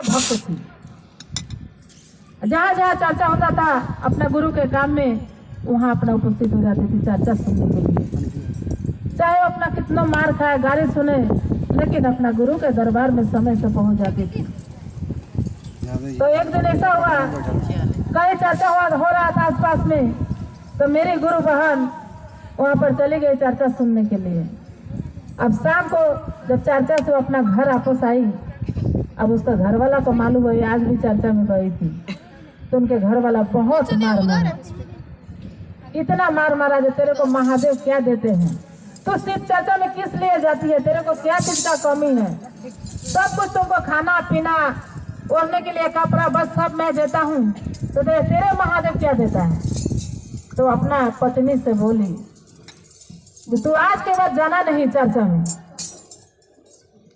भक्त थी। जहाँ जहाँ चर्चा होता था अपने गुरु के काम में वहाँ अपना उपस्थित हो जाती थी चर्चा सुनने के लिए। चाहे वो अपना कितना मार खाए, गाली सुने, लेकिन अपना गुरु के दरबार में समय से पहुँच जाती थी। तो एक दिन ऐसा हुआ, कहीं चर्चा हो रहा था आसपास में, तो मेरी गुरु बहन वहाँ पर चली गई चर्चा सुनने के लिए। अब शाम को जब चर्चा से अपना घर वापस आई, अब उसका घर वाला को मालूम हुई आज भी चर्चा में गई थी, तो उनके घर वाला बहुत मार मारा, इतना मार मारा जो तेरे को महादेव क्या देते हैं, तो सिर्फ चर्चा में किस लिए जाती है, तेरे को क्या चीज का कमी है, सब कुछ तुमको खाना पीना ओढ़ने के लिए कपड़ा बस सब मैं देता हूँ, तो तेरे महादेव क्या देता है। तो अपना पत्नी से बोली तू आज के बाद जाना नहीं चर्चा में,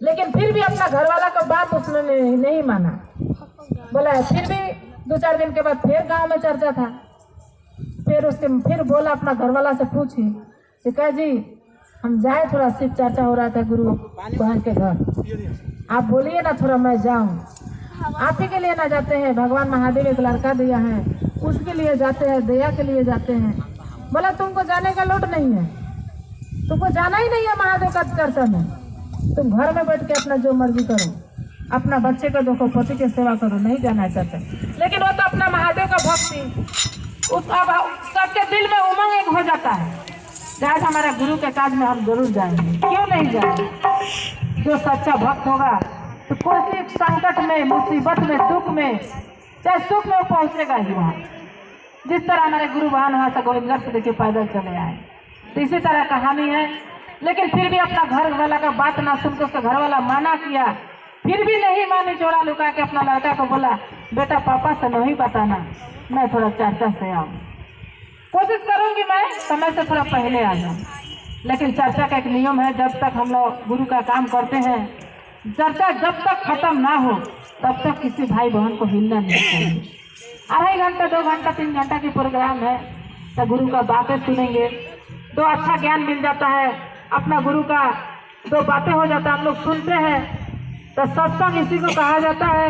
लेकिन फिर भी अपना घर वाला का बात उसने नहीं माना। बोला फिर भी 2-4 दिन के बाद फिर गांव में चर्चा था, फिर बोला अपना घर वाला से पूछी कि कह जी हम जाए, थोड़ा शिव चर्चा हो रहा था गुरु बहन के घर, आप बोलिए ना थोड़ा मैं जाऊं। आप ही के लिए ना जाते हैं, भगवान महादेव एक लड़का दिया है उसके लिए जाते हैं, दया के लिए जाते हैं। बोला तुमको जाने का लोट नहीं है, तुमको जाना ही नहीं है महादेव का चर्चा में, तुम घर में बैठ के अपना जो मर्जी करो, अपना बच्चे को देखो, पति की सेवा करो, नहीं जाना चाहते। लेकिन वो तो अपना महादेव का भक्ति सबके दिल में उमंग एक हो जाता है, आज हमारे गुरु के काज में हम जरूर जाएंगे, क्यों नहीं जाएंगे। जो सच्चा भक्त होगा तो कोई संकट में, मुसीबत में, दुख में, चाहे सुख में वो पहुंचेगा ही वहाँ। जिस तरह हमारे गुरु बहन वहाँ से गोविंदगढ़ से देखिए पैदल चले आए, तो इसी तरह कहानी है। लेकिन फिर भी अपना घर वाला का बात ना सुनकर उसका घर वाला माना किया, फिर भी नहीं मानी, चोरा लुका के अपना लड़का को बोला बेटा पापा से नहीं बताना, मैं थोड़ा चर्चा से आऊँ, कोशिश करूंगी मैं समय से थोड़ा पहले आ जाऊँ। लेकिन चर्चा का एक नियम है, जब तक हम लोग गुरु का काम करते हैं, चर्चा जब तक खत्म ना हो तब तक किसी भाई बहन को हिलना नहीं चाहिए। 2.5 घंटा 2 घंटा 3 घंटा की प्रोग्राम है, तो गुरु का बातें सुनेंगे तो अच्छा ज्ञान मिल जाता है, अपना गुरु का 2 बातें हो जाता है, हम लोग सुनते हैं, तो सत्संग इसी को कहा जाता है।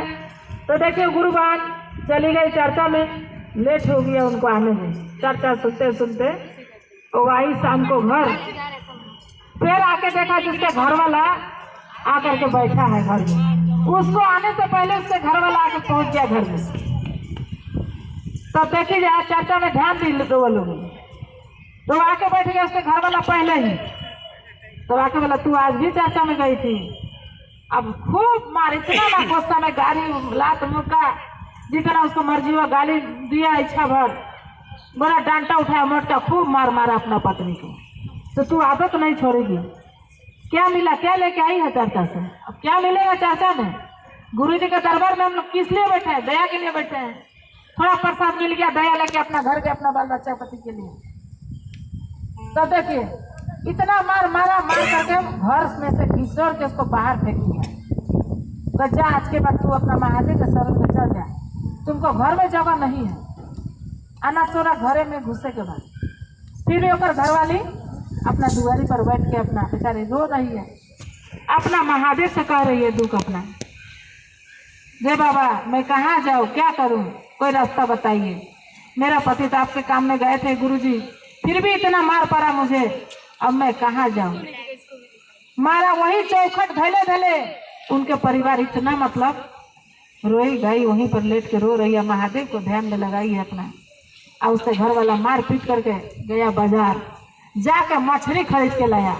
तो देखिए गुरु बहन चली गई चर्चा में, लेट हो गया उनको आने में, चर्चा सुनते सुनते और आई शाम को घर, फिर आके देखा जिसके घर वाला आकर के बैठा है घर में, उसको आने से पहले उसके घर वाला आके पहुंच गया घर में। तब देखिए जहाँ चर्चा में ध्यान दी दो लोग, तो आके बैठ गया उसके घर वाला पहले ही। तो आके बोला तू आज भी चर्चा में गई थी, अब खूब मार, इतना ना गुस्सा में गाली लात मुक्का जितना उसको मर्जी हुआ गाली दिया इच्छा भर, बड़ा डांटा उठाया, मोटा खूब मार मारा अपना पत्नी को। तो तू आदत नहीं छोड़ेगी, क्या मिला, क्या लेके आई है चर्चा से, अब क्या मिलेगा चर्चा में। गुरु जी के दरबार में हम लोग किस लिए बैठे हैं, दया के लिए बैठे हैं, थोड़ा प्रसाद मिल गया दया लेके अपना घर के अपना बाल बच्चा पति के लिए। तो देखिए इतना मार मारा, मार करके घर में से घिसोड़ के उसको बाहर फेंक दिया। तो जा आज के बाद तू अपना महादेव के शरण में चल जा, तुमको घर में जगह नहीं है, आना तोरा घरे में घुसे के बाद। फिर भी ओकर घरवाली अपना दुआरी पर बैठ के अपना बेचारी रो रही है, अपना महादेव से कह रही है दुख अपना, जय बाबा मैं कहाँ जाऊँ, क्या करूँ, कोई रास्ता बताइए, मेरा पति तो आपके काम में गए थे गुरुजी, फिर भी इतना मार पड़ा मुझे, अब मैं कहाँ जाऊँ। मारा वही चौखट धैले धैले, उनके परिवार इतना मतलब रोई गई, वहीं पर लेट के रो रही है, महादेव को ध्यान में लगाई है अपना। और उसके घर वाला मार पीट करके गया बाजार, जाके मछली खरीद के लाया,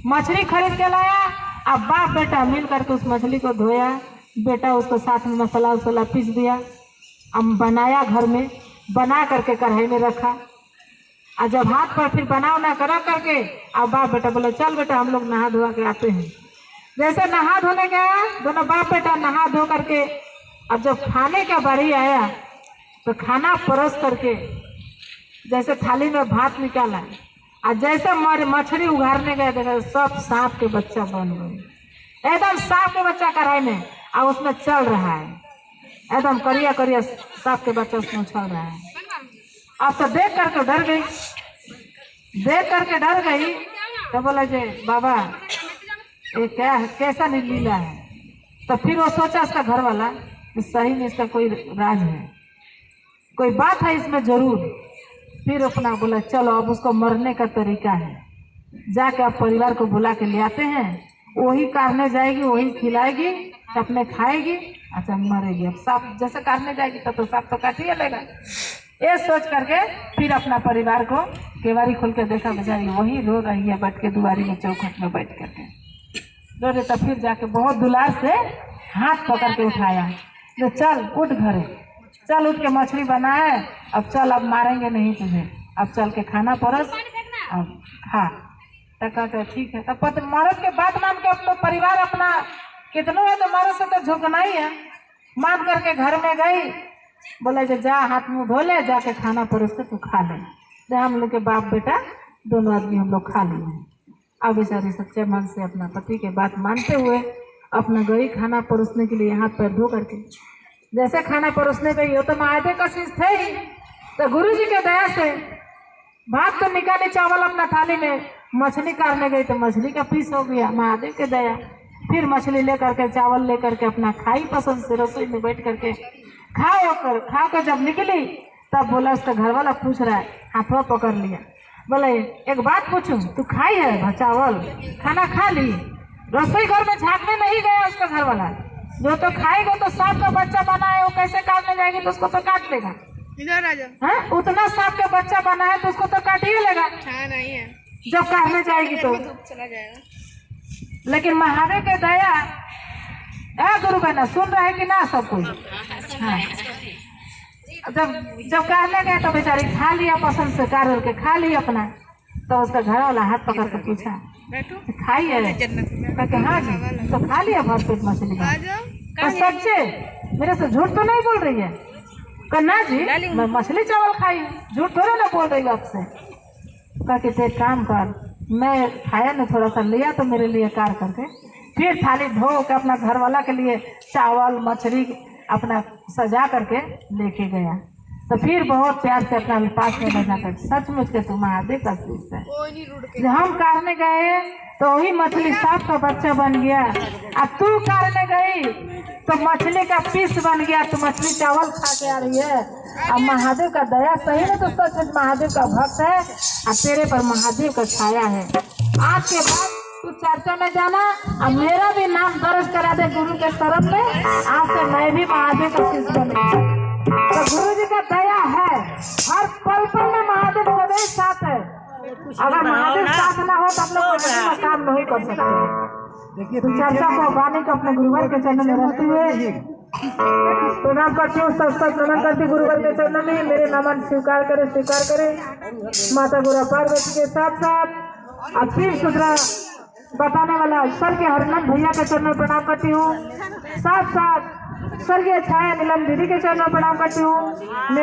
मछली खरीद के लाया। अब बाप बेटा मिल करके उस मछली को धोया, बेटा उसको साथ में मसाला वसाला पीस दिया, अब बनाया, घर में बना करके कढ़ाई में रखा। और जब हाथ पर फिर बनाओ ना करा करके, अब बाप बेटा बोला चल बेटा हम लोग नहा धोआ के आते हैं। जैसे नहा धोने गया, दोनों बाप बेटा नहा धो करके, अब जब खाने का बारी आया तो खाना परोस करके जैसे थाली में भात निकाला, और जैसे मछली उघाड़ने गए देखा सब सांप के बच्चा बन गए, एकदम सांप के बच्चा कढ़ाई में, और उसमें चल रहा है, एकदम करिया करिया सांप के बच्चा उसमें चल रहा है। अब तो देख करके डर गई, देख करके डर गई, तो बोला जे बाबा ये क्या कैसा लीला है, तो फिर वो सोचा उसका घर वाला कि सही में इसका कोई राज है, कोई बात है इसमें जरूर। फिर अपना बोला चलो अब उसको मरने का तरीका है, जाके आप परिवार को बुला के ले आते हैं, वही काटने जाएगी, वही खिलाएगी, अपने खाएगी, अच्छा मरेगी। अब सांप जैसे काटने जाएगी तो सांप तो काट ही लेगा। ये सोच करके फिर अपना परिवार को केवारी खोल के देखा, बेचारी वही रो रही है बैठ के दुआरी में चौखट में बैठ करके रो रहे। तब फिर जाके बहुत दुलार से हाथ पकड़ के उठाया, जो चल उठ घरे, चल उठ के मछली बनाए, अब चल अब मारेंगे नहीं तुझे, अब चल के खाना परस अब खा। तो कहते ठीक है। तब मरद के बात मान के अब तो परिवार अपना कितनों है तो मरद से तो झुकना ही है, मान करके घर में गई, बोले जो जा हाथ मुँह धो ले, जाके खाना परोस के तू खा ले। जो हम लोग के बाप बेटा दोनों आदमी हम लोग खा लिए हैं। अब बेचारी सच्चे मन से अपना पति के बात मानते हुए अपना गई खाना परोसने के लिए हाथ पैर धो करके। जैसे खाना परोसने गई हो तो महादेव का चीज थे ही, तो गुरु जी के दया से भात तो निकाली, चावल अपना थाली में, मछली काटने गई तो मछली का पीस हो गया, महादेव के दया। फिर मछली लेकर के चावल लेकर के अपना खाई पसंद से, रसोई में बैठ करके खा कर जब निकली तब बोला उसका घर वाला पूछ रहा है, हाथों पकड़ लिया, बोले एक बात पूछूं, तू खाई है चावल, खाना खा ली? रसोई घर में झांकने नहीं गया उसका घर वाला, जो तो खाएगा तो सांप का बच्चा बना है, वो कैसे काटने जाएगी तो उसको तो काट लेगा। हाँ, उतना सांप का बच्चा बना है तो उसको तो काट ही लेगा नहीं है जब काटने जाएगी तो चला जाएगा। लेकिन महादेव के दया, गुरु बहना सुन रहा है कि ना सब कोई? हाँ। जब काटने गए तो बेचारी खा लिया पसंद से, काट के खा लिया अपना। तो उसका घर वाला हाथ पकड़ के पूछा खाई है? कहते हाँ जी। तो खा लिया भर पेट मछली का? तो सच्चे मेरे से झूठ तो नहीं बोल रही है? ना जी मैं मछली चावल खाई, झूठ थोड़ा ना बोल रही आपसे। कहते एक काम कर, मैं खाया ना थोड़ा सा लिया तो मेरे लिए कार करके फिर थाली धो के अपना घर वाला के लिए चावल मछली अपना सजा करके लेके गया। तो फिर बहुत प्यार से अपना पास में बजा कर, सचमुच के तुम महादेव का शीश है। जब हम काटने गए तो वही मछली सांप का बच्चा बन गया, और तू काटने गई तो मछली का पीस बन गया, तो मछली चावल खा के आ रही है। अब महादेव का दया सही में तो सच महादेव का भक्त है, और तेरे पर महादेव का छाया है। आज के बाद तू चर्चा में जाना, अब मेरा भी नाम दर्ज करा दे गुरु के शरण में, आज से मैं भी महादेव का शिष्य बनूंगा। तो गुरु जी का दया है, हर पल पल में महादेव सदैव साथ है। अगर महादेव साथ ना हो तो आप लोग काम नहीं कर सकते। तो चर्चा को वाणी को अपने गुरुवर के चरणों में रखते हुए प्रणाम करती हूँ, सब प्रणाम करती गुरुवर के चरणों में। मेरे नमन स्वीकार करे माता गुरु पार्वती के साथ साथ और फिर सुधरा बताने वाला सर के हरनंद भैया के चरणों में प्रणाम करती हूँ, साथ साथ स्वर्गीय छाया नीलम दीदी के चरणों में प्रणाम करती हूँ।